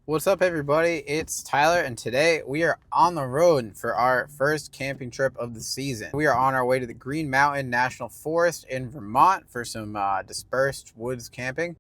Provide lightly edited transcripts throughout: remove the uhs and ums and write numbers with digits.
What's up, everybody? It's Tyler, and today we are on the road for our first camping trip of the season. We are on our way to the Green Mountain National Forest in Vermont for some dispersed woods camping.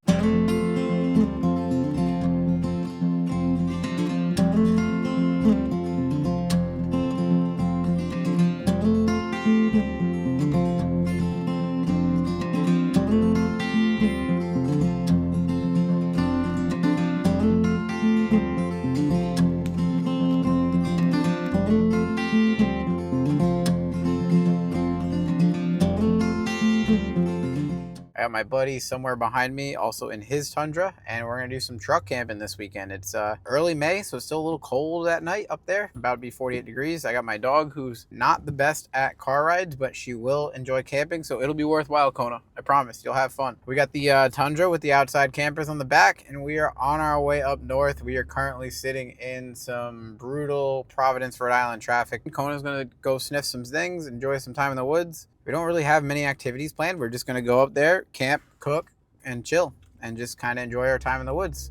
I got my buddy somewhere behind me, also in his Tundra, and we're gonna do some truck camping this weekend. It's early May, so it's still a little cold at night up there, about to be 48 degrees. I got my dog, who's not the best at car rides, but she will enjoy camping, so it'll be worthwhile, Kona. I promise, you'll have fun. We got the Tundra with the outside campers on the back, and we are on our way up north. We are currently sitting in some brutal Providence, Rhode Island traffic. Kona's gonna go sniff some things, enjoy some time in the woods. We don't really have many activities planned. We're just going to go up there, camp, cook, and chill, and just kind of enjoy our time in the woods.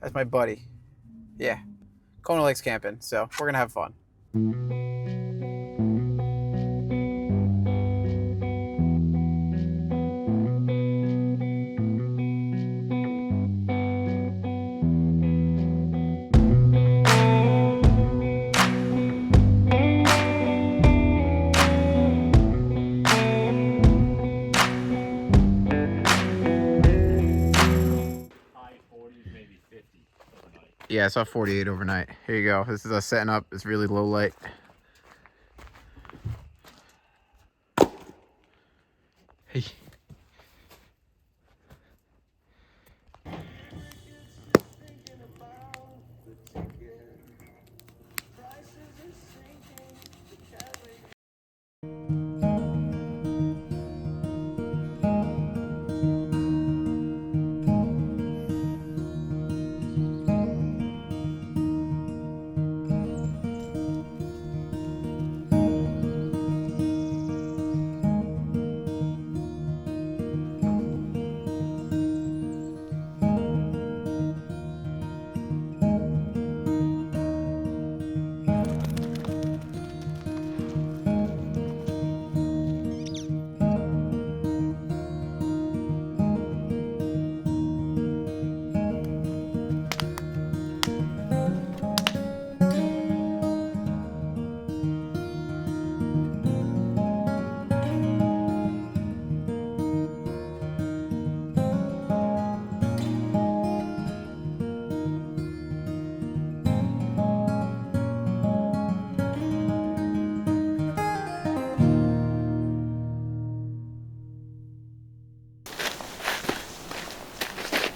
That's my buddy. Yeah, Kona likes camping, so we're going to have fun. Yeah, I saw 48 overnight. Here you go. This is us setting up. It's really low light. Hey.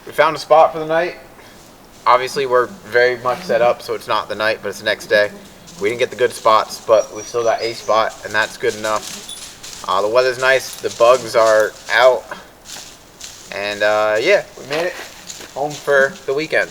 We found a spot for the night. Obviously, we're very much set up, so it's not the night, but it's the next day. We didn't get the good spots, but we still got a spot, and that's good enough. The weather's nice, the bugs are out, and yeah, we made it home for the weekend.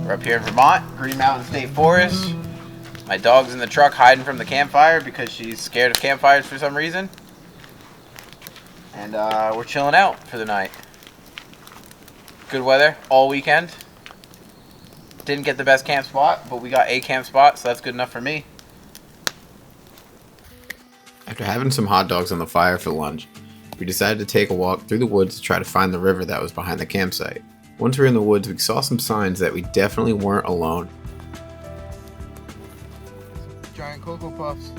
We're up here in Vermont, Green Mountain State Forest. My dog's in the truck hiding from the campfire because she's scared of campfires for some reason. And we're chilling out for the night. Good weather all weekend. Didn't get the best camp spot, but we got a camp spot, so that's good enough for me. After having some hot dogs on the fire for lunch, we decided to take a walk through the woods to try to find the river that was behind the campsite. Once we were in the woods, we saw some signs that we definitely weren't alone. Giant Cocoa Puffs.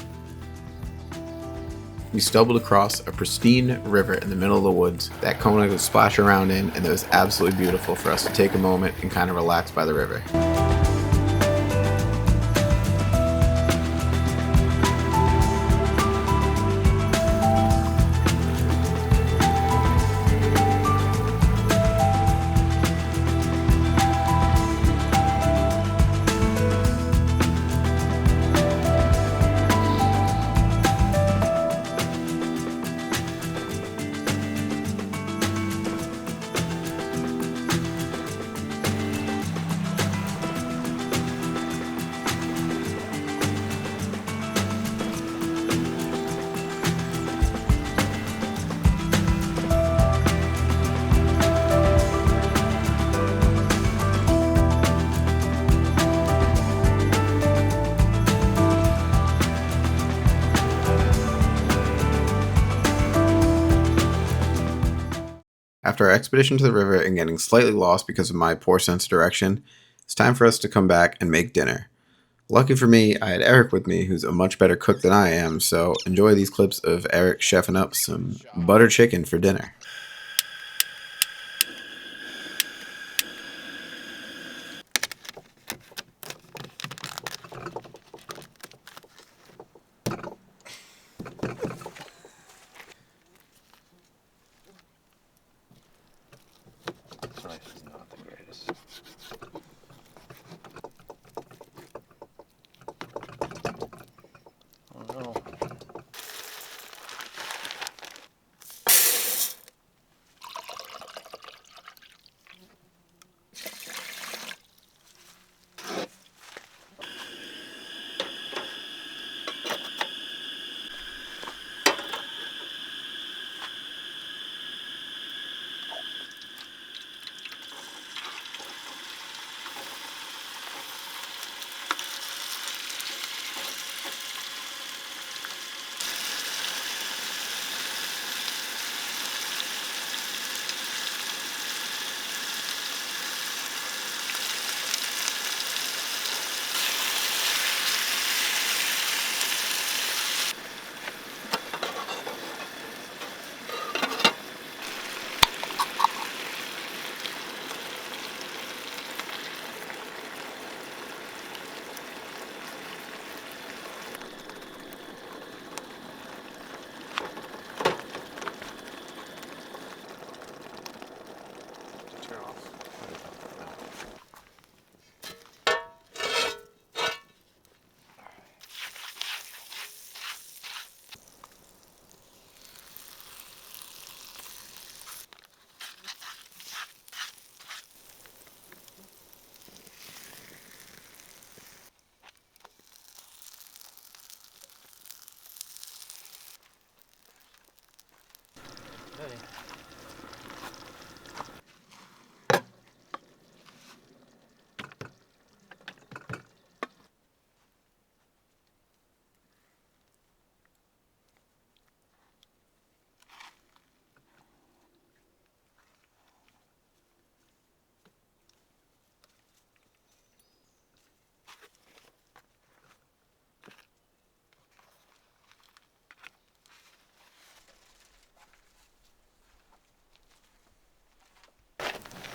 We stumbled across a pristine river in the middle of the woods that Kona could splash around in, and it was absolutely beautiful for us to take a moment and kind of relax by the river. After our expedition to the river and getting slightly lost because of my poor sense of direction, it's time for us to come back and make dinner. Lucky for me, I had Eric with me, who's a much better cook than I am, so enjoy these clips of Eric chefing up some butter chicken for dinner. This is not the greatest. Oh no.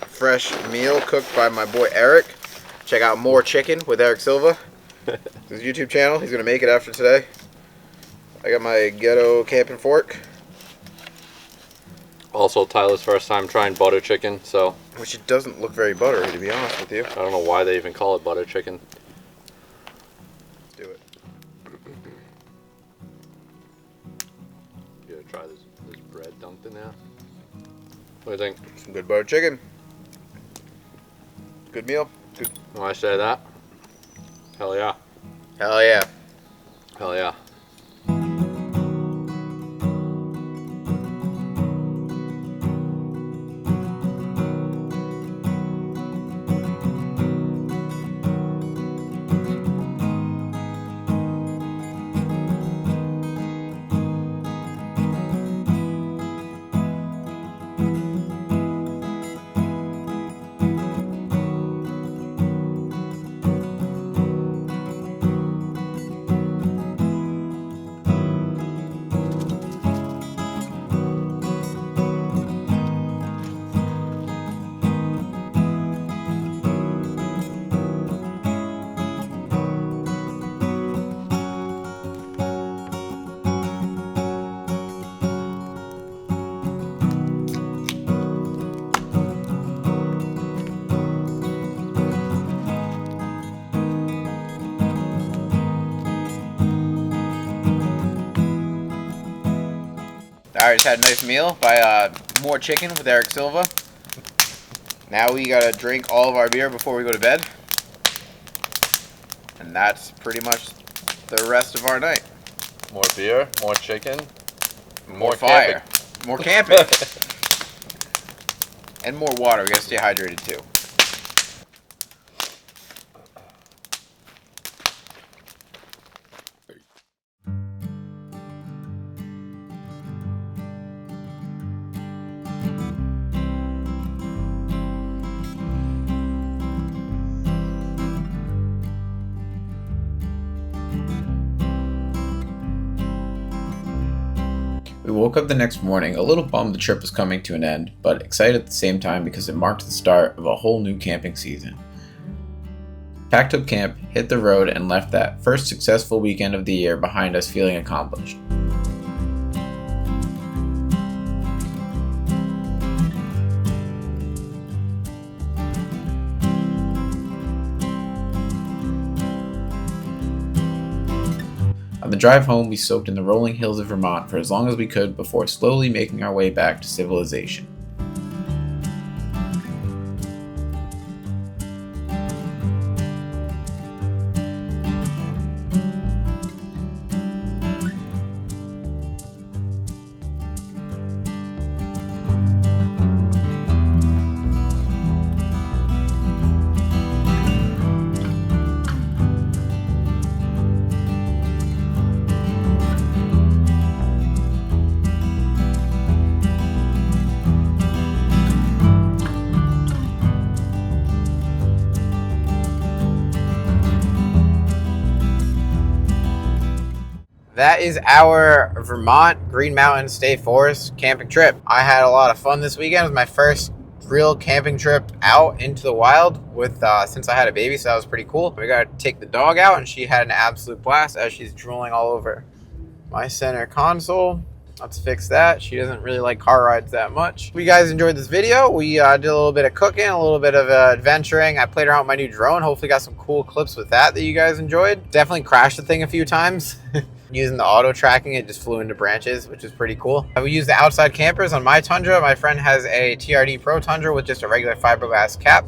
Fresh meal cooked by my boy Eric. Check out More Chicken with Eric Silva. His YouTube channel. He's going to make it after today. I got my ghetto camping fork. Also, Tyler's first time trying butter chicken, so... Which it doesn't look very buttery, to be honest with you. I don't know why they even call it butter chicken. Let's do it. You gotta try this bread dumped in there. What do you think? Some good butter chicken. Good meal. Good. When I say that, hell yeah. Hell yeah. Hell yeah. Barry just had a nice meal by more chicken with Eric Silva. Now we gotta drink all of our beer before we go to bed. And that's pretty much the rest of our night. More beer, more chicken, More fire. Camping. More camping. And more water. We gotta stay hydrated too. We woke up the next morning a little bummed the trip was coming to an end, but excited at the same time because it marked the start of a whole new camping season. Packed up camp, hit the road, and left that first successful weekend of the year behind us feeling accomplished. On the drive home, we soaked in the rolling hills of Vermont for as long as we could before slowly making our way back to civilization. That is our Vermont Green Mountain State Forest camping trip. I had a lot of fun this weekend. It was my first real camping trip out into the wild with since I had a baby, so that was pretty cool. We got to take the dog out, and she had an absolute blast as she's drooling all over my center console. Let's fix that. She doesn't really like car rides that much. If you guys enjoyed this video, we did a little bit of cooking, a little bit of adventuring. I played around with my new drone. Hopefully got some cool clips with that you guys enjoyed. Definitely crashed the thing a few times. Using the auto tracking, it just flew into branches, which is pretty cool. We use the outside campers on my Tundra. My friend has a TRD Pro Tundra with just a regular fiberglass cap.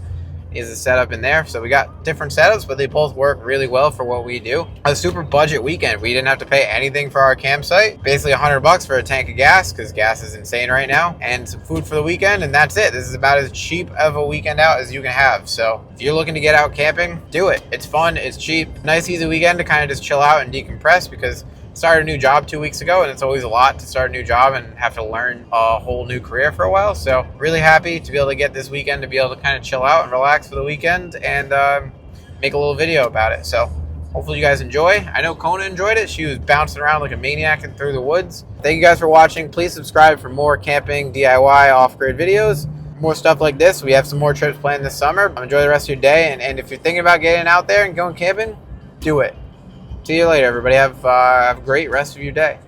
Is the setup in there. So we got different setups, but they both work really well for what we do. A super budget weekend. We didn't have to pay anything for our campsite. Basically $100 for a tank of gas, because gas is insane right now, and some food for the weekend, and that's it. This is about as cheap of a weekend out as you can have. So if you're looking to get out camping, do it. It's fun, it's cheap. Nice easy weekend to kind of just chill out and decompress, because I started a new job 2 weeks ago, and it's always a lot to start a new job and have to learn a whole new career for a while. So really happy to be able to get this weekend to be able to kind of chill out and relax for the weekend and make a little video about it. So hopefully you guys enjoy. I know Kona enjoyed it. She was bouncing around like a maniac through the woods. Thank you guys for watching. Please subscribe for more camping, DIY, off-grid videos. More stuff like this. We have some more trips planned this summer. Enjoy the rest of your day. And if you're thinking about getting out there and going camping, do it. See you later, everybody. Have a great rest of your day.